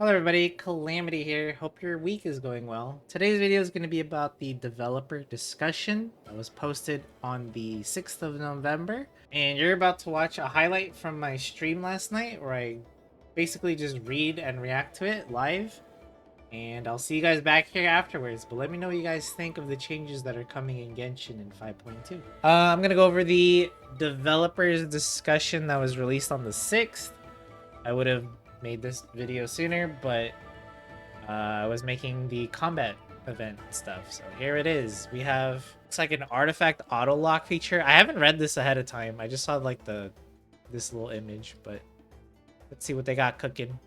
Hello everybody, Calamity here. Hope your week is going well. Today's video is going to be about the developer discussion that was posted on the 6th of November. And you're about to watch a highlight from my stream last night where I basically just read and react to it live. And I'll see you guys back here afterwards, but let me know what you guys think of the changes that are coming in Genshin in 5.2. I'm going to go over the developers discussion that was released on the 6th. I would have made this video sooner, but I was making the combat event stuff. So here it is. We have, it's like an artifact auto lock feature. I haven't read this ahead of time. I just saw like this little image, but let's see what they got cooking.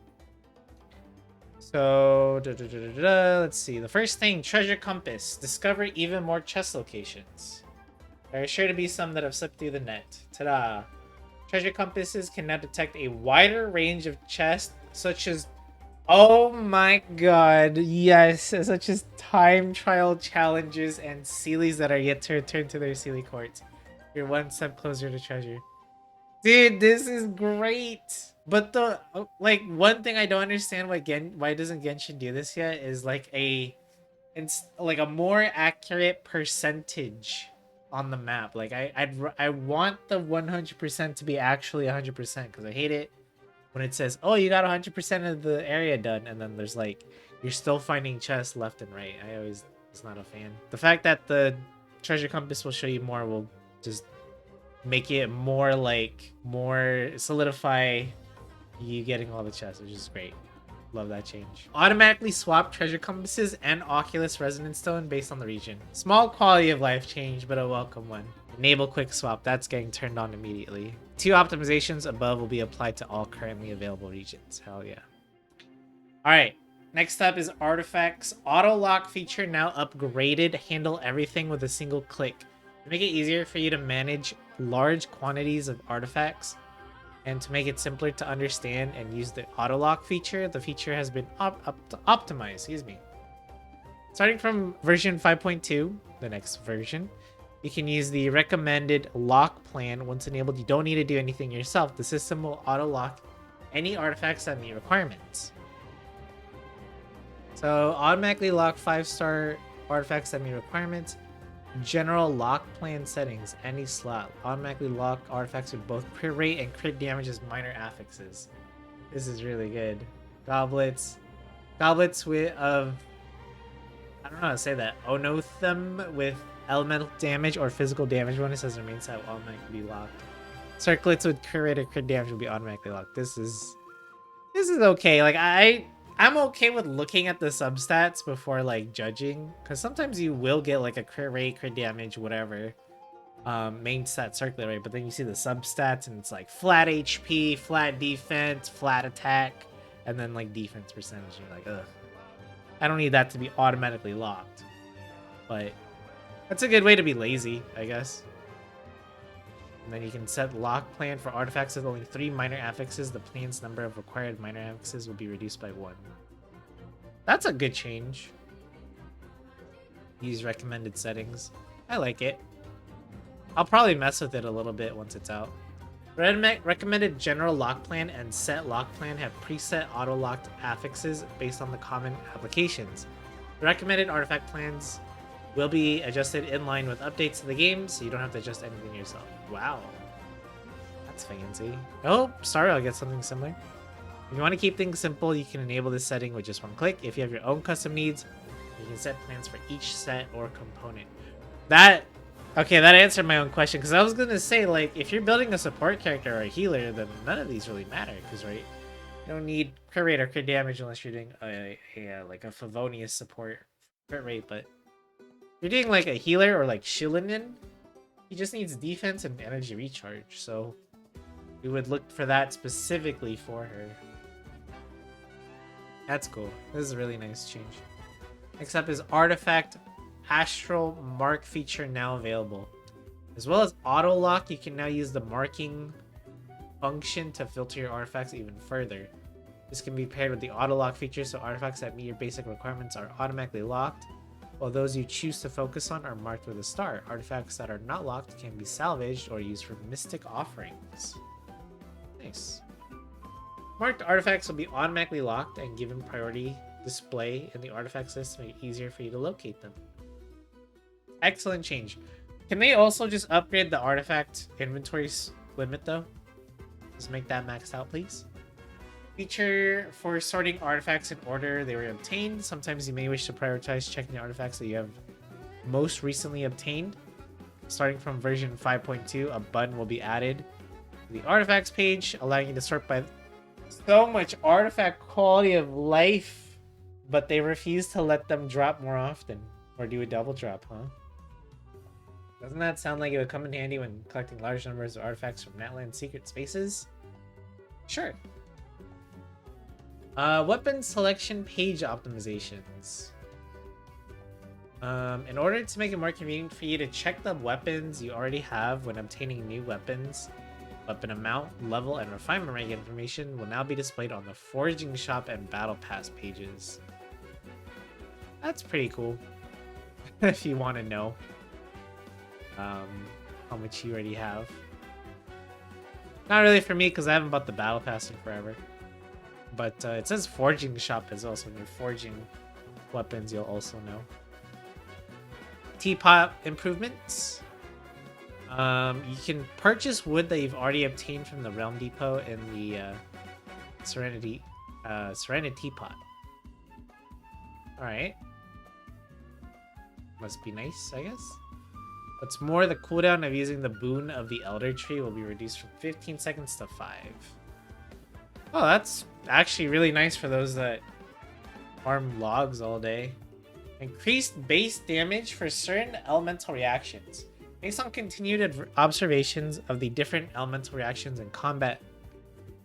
So let's see. The first thing, treasure compass. Discover even more chest locations. There are sure to be some that have slipped through the net. Ta-da! Treasure compasses can now detect a wider range of chests, such as... Oh my god, yes! Such as time trial challenges and Seelies that are yet to return to their Seelie courts. You're one step closer to treasure. Dude, this is great! But the... like, one thing I don't understand why doesn't Genshin do this yet is like it's like a more accurate percentage on the map. Like I want the 100% to be actually 100% because I hate it when it says, oh, you got 100% of the area done, and then there's like you're still finding chests left and right. I always was not a fan. The fact that the treasure compass will show you more will just make it more solidify you getting all the chests, which is great. Love that change. Automatically swap treasure compasses and Oculus Resonance Stone based on the region. Small quality of life change, but a welcome one. Enable quick swap. That's getting turned on immediately. 2 optimizations above will be applied to all currently available regions. Hell yeah. Alright. Next up is artifacts. Auto lock feature now upgraded. Handle everything with a single click. To make it easier for you to manage large quantities of artifacts, and to make it simpler to understand and use the auto lock feature, the feature has been optimized. Excuse me. Starting from version 5.2, the next version, you can use the recommended lock plan. Once enabled, you don't need to do anything yourself. The system will auto lock any artifacts that meet requirements. So automatically lock 5-star artifacts that meet requirements. General lock plan settings. Any slot. Automatically lock artifacts with both crit rate and crit damage as minor affixes. This is really good. Goblets. Goblets I don't know how to say that. Onothum with elemental damage or physical damage bonus as their main set will automatically be locked. Circlets with crit rate or crit damage will be automatically locked. This is okay. Like I'm okay with looking at the substats before like judging, because sometimes you will get like a crit rate, crit damage, whatever, main stat circular rate, but then you see the substats and it's like flat HP, flat defense, flat attack, and then like defense percentage. You're like, ugh, I don't need that to be automatically locked. But that's a good way to be lazy, I guess. And then you can set lock plan for artifacts with only 3 minor affixes. The plan's number of required minor affixes will be reduced by 1. That's a good change. Use recommended settings. I like it. I'll probably mess with it a little bit once it's out. Recommended general lock plan and set lock plan have preset auto-locked affixes based on the common applications. The recommended artifact plans will be adjusted in line with updates to the game, so you don't have to adjust anything yourself. Wow. That's fancy. Oh, sorry, I'll get something similar. If you want to keep things simple, you can enable this setting with just one click. If you have your own custom needs, you can set plans for each set or component. Okay, that answered my own question, because I was going to say, like, if you're building a support character or a healer, then none of these really matter, because, right, you don't need crit rate or crit damage unless you're doing like a Favonius support crit rate, but if you're doing like a healer or like Shilinin, he just needs defense and energy recharge, so we would look for that specifically for her. That's cool. This is a really nice change. Next up is Artifact Astral Mark feature now available. As well as Auto Lock, you can now use the marking function to filter your artifacts even further. This can be paired with the Auto Lock feature, so artifacts that meet your basic requirements are automatically locked, while those you choose to focus on are marked with a star. Artifacts that are not locked can be salvaged or used for mystic offerings. Nice. Marked artifacts will be automatically locked and given priority display in the artifacts list to make it easier for you to locate them. Excellent change. Can they also just upgrade the artifact inventory limit though? Just make that maxed out, please. Feature for sorting artifacts in order they were obtained. Sometimes you may wish to prioritize checking the artifacts that you have most recently obtained. Starting from version 5.2, a button will be added to the artifacts page, allowing you to sort by so much artifact quality of life, but they refuse to let them drop more often or do a double drop, huh? Doesn't that sound like it would come in handy when collecting large numbers of artifacts from Natland secret spaces? Sure. Weapon selection page optimizations. In order to make it more convenient for you to check the weapons you already have when obtaining new weapons, weapon amount, level, and refinement rank information will now be displayed on the Foraging Shop and Battle Pass pages. That's pretty cool. If you want to know how much you already have. Not really for me because I haven't bought the Battle Pass in forever. But it says Foraging Shop as well, so when you're forging weapons, you'll also know. Teapot improvements. You can purchase wood that you've already obtained from the Realm Depot in the Serenity Teapot. Alright. Must be nice, I guess. What's more, the cooldown of using the boon of the Elder Tree will be reduced from 15 seconds to 5. Oh, that's actually really nice for those that farm logs all day. Increased base damage for certain elemental reactions. Based on continued observations of the different elemental reactions in combat,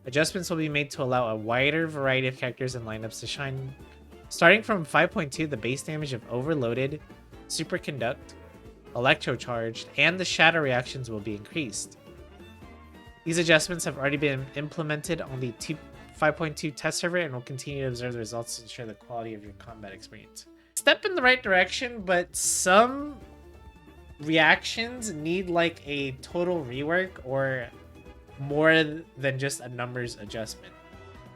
adjustments will be made to allow a wider variety of characters and lineups to shine. Starting from 5.2, the base damage of Overloaded, Superconduct, Electrocharged, and the Shatter reactions will be increased. These adjustments have already been implemented on the 5.2 test server and will continue to observe the results to ensure the quality of your combat experience. Step in the right direction, but some reactions need like a total rework or more than just a numbers adjustment.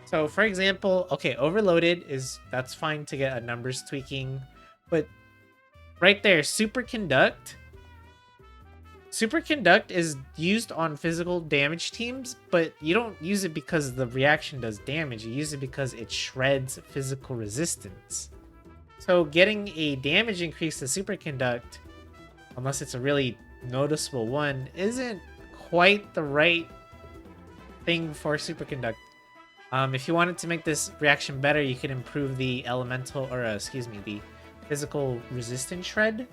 So for example, okay, Overloaded that's fine to get a numbers tweaking, but right there, Superconduct is used on physical damage teams, but you don't use it because the reaction does damage. You use it because it shreds physical resistance. So getting a damage increase to Superconduct, unless it's a really noticeable one, isn't quite the right thing for Superconduct. If you wanted to make this reaction better, you could improve the elemental, or the physical resistance shred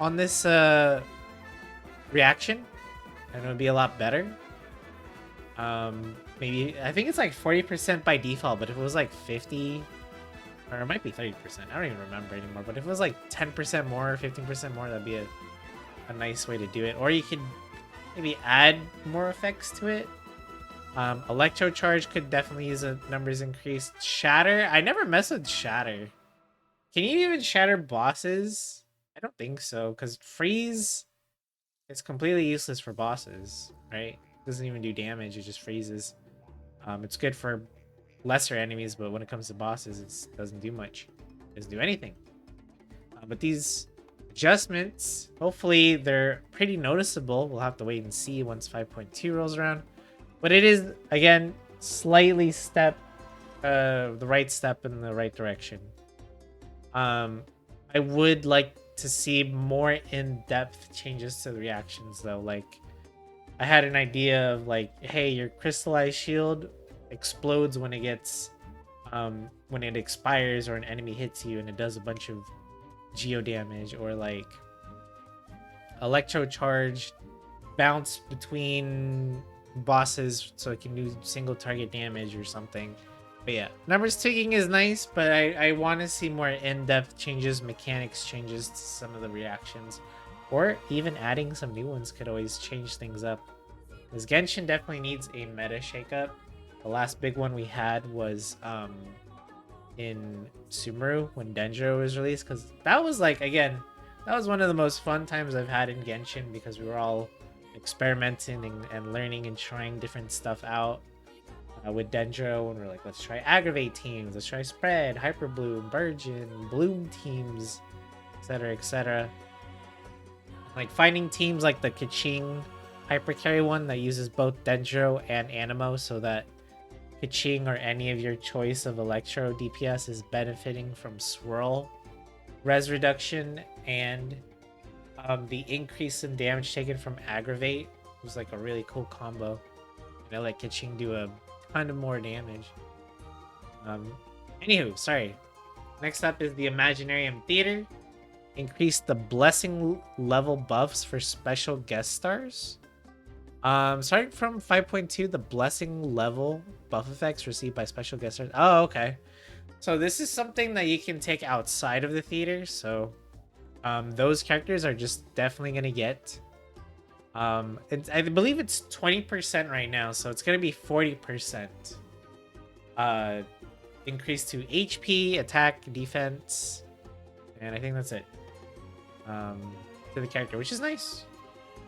on this reaction, and it would be a lot better. Maybe, I think it's like 40% by default, but if it was like 50, or it might be 30%, I don't even remember anymore, but if it was like 10% more, 15% more, that'd be a nice way to do it. Or you could maybe add more effects to it. Electrocharge could definitely use a numbers increase. Shatter, I never mess with Shatter. Can you even shatter bosses? I don't think so, because freeze, it's completely useless for bosses, right? It doesn't even do damage, it just freezes. It's good for lesser enemies, but when it comes to bosses, it doesn't do much. It doesn't do anything. But these adjustments, hopefully they're pretty noticeable. We'll have to wait and see once 5.2 rolls around. But it is, again, slightly the right step in the right direction. I would like to see more in-depth changes to the reactions, though. Like, I had an idea of like, hey, your crystallized shield explodes when it gets, when it expires or an enemy hits you and it does a bunch of geo damage, or like electrocharge bounce between bosses so it can do single target damage or something. But yeah, numbers tweaking is nice, but I want to see more in-depth changes, mechanics changes to some of the reactions, or even adding some new ones could always change things up. Because Genshin definitely needs a meta shakeup. The last big one we had was in Sumeru when Dendro was released, because that was like, again, that was one of the most fun times I've had in Genshin, because we were all experimenting and learning and trying different stuff out. with Dendro, and we're like, let's try aggravate teams, let's try spread, hyper bloom, burgeon, bloom teams, etc., etc. Like finding teams like the Kaching hyper carry one that uses both Dendro and Animo, so that Kaching or any of your choice of Electro DPS is benefiting from Swirl, res reduction, and the increase in damage taken from aggravate was like a really cool combo. And I let Kaching do a ton of more damage. Anywho, sorry. Next up is the Imaginarium Theater. Increase the blessing level buffs for special guest stars. Starting from 5.2, the blessing level buff effects received by special guest stars. Oh, okay. So this is something that you can take outside of the theater. So those characters are just definitely gonna get. I believe it's 20% right now, so it's gonna be 40%. Increase to HP, attack, defense, and I think that's it. To the character, which is nice.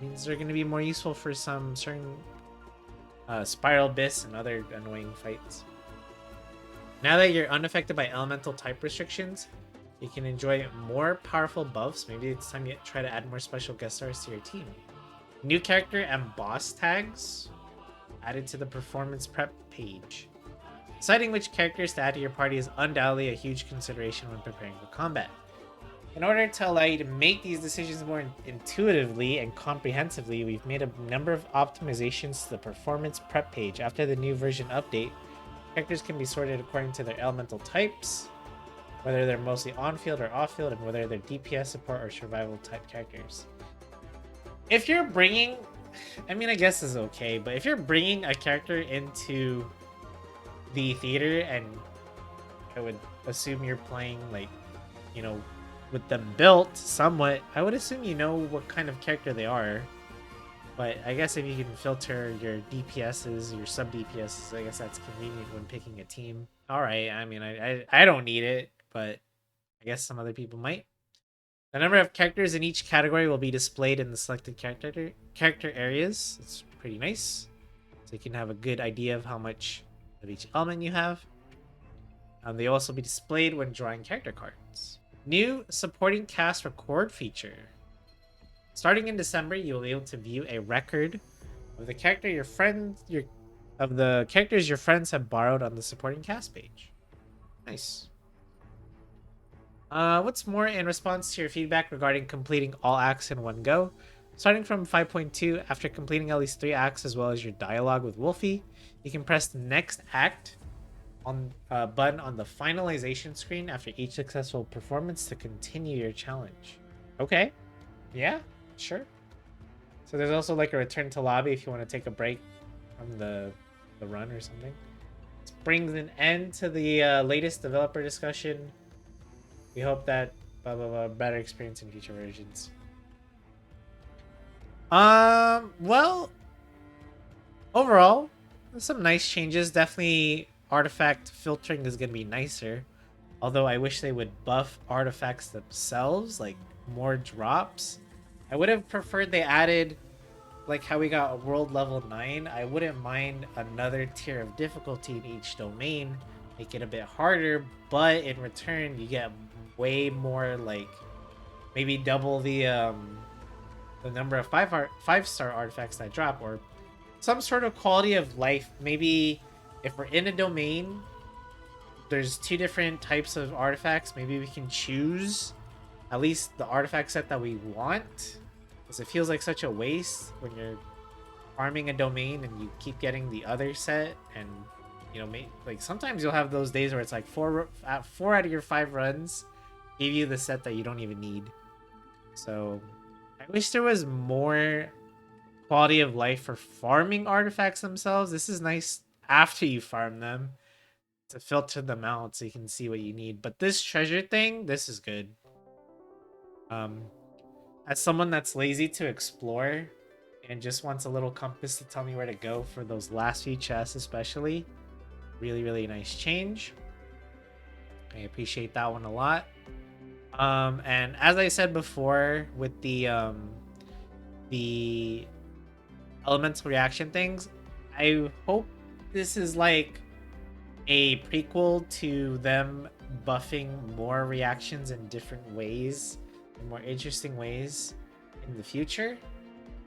Means they're going to be more useful for some certain Spiral Abyss and other annoying fights. Now that you're unaffected by elemental type restrictions, you can enjoy more powerful buffs. Maybe it's time you try to add more special guest stars to your team. New character and boss tags added to the performance prep page. Deciding which characters to add to your party is undoubtedly a huge consideration when preparing for combat. In order to allow you to make these decisions more intuitively and comprehensively, we've made a number of optimizations to the performance prep page. After the new version update, characters can be sorted according to their elemental types, whether they're mostly on-field or off-field, and whether they're DPS support or survival type characters. If you're bringing, I mean, I guess this is okay, but if you're bringing a character into the theater, and I would assume you're playing, like, you know, with them built somewhat, I would assume you know what kind of character they are. But I guess if you can filter your DPSs, your sub DPSs, I guess that's convenient when picking a team. All right, I mean, I don't need it, but I guess some other people might. The number of characters in each category will be displayed in the selected character areas. It's pretty nice, so you can have a good idea of how much of each element you have. They will also be displayed when drawing character cards. New supporting cast record feature. Starting in December, you will be able to view a record of the characters your friends have borrowed on the supporting cast page. Nice. What's more, in response to your feedback regarding completing all acts in one go, starting from 5.2, after completing at least 3 acts as well as your dialogue with Wolfie, you can press the next act on button on the finalization screen after each successful performance to continue your challenge. Okay. Yeah, sure. So there's also like a return to lobby if you want to take a break from the run or something. This brings an end to the latest developer discussion. We hope that better experience in future versions. Well, overall, some nice changes. Definitely artifact filtering is going to be nicer. Although I wish they would buff artifacts themselves, like more drops. I would have preferred they added, like how we got a world level 9. I wouldn't mind another tier of difficulty in each domain. Make it a bit harder, but in return you get way more, like maybe double the number of 5-star artifacts that drop, or some sort of quality of life. Maybe if we're in a domain, there's 2 different types of artifacts. Maybe we can choose at least the artifact set that we want, because it feels like such a waste when you're farming a domain and you keep getting the other set. And you know, like sometimes you'll have those days where it's like 4 out of your 5 runs give you the set that you don't even need. So I wish there was more quality of life for farming artifacts themselves. This is nice after you farm them to filter them out so you can see what you need. But this treasure thing, this is good. As someone that's lazy to explore and just wants a little compass to tell me where to go for those last few chests especially, really nice change. I appreciate that one a lot. And as I said before, with the elemental reaction things, I hope this is like a prequel to them buffing more reactions in different ways, in more interesting ways in the future.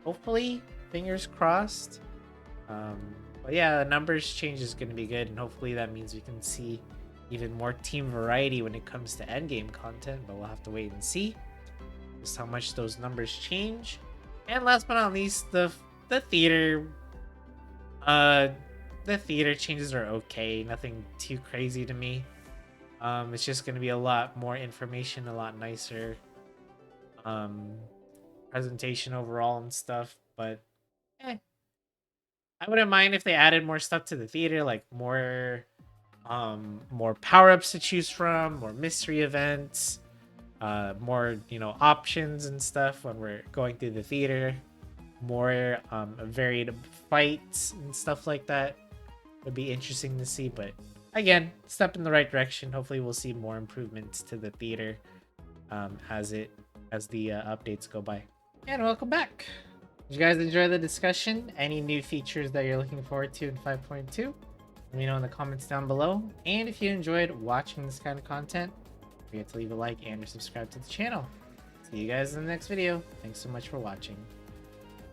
Hopefully, fingers crossed. Um, but yeah, the numbers change is going to be good, and hopefully that means we can see even more team variety when it comes to endgame content. But we'll have to wait and see just how much those numbers change. And last but not least, the theater. Uh, the theater changes are okay. Nothing too crazy to me. It's just going to be a lot more information, a lot nicer presentation overall and stuff. But eh, I wouldn't mind if they added more stuff to the theater, like more power-ups to choose from, more mystery events, more options and stuff when we're going through the theater, more varied fights and stuff like that. Would be interesting to see, but again, step in the right direction. Hopefully we'll see more improvements to the theater as the updates go by. And welcome back. Did you guys enjoy the discussion? Any new features that you're looking forward to in 5.2? Let me know in the comments down below. And if you enjoyed watching this kind of content, don't forget to leave a like and or subscribe to the channel. See you guys in the next video. Thanks so much for watching.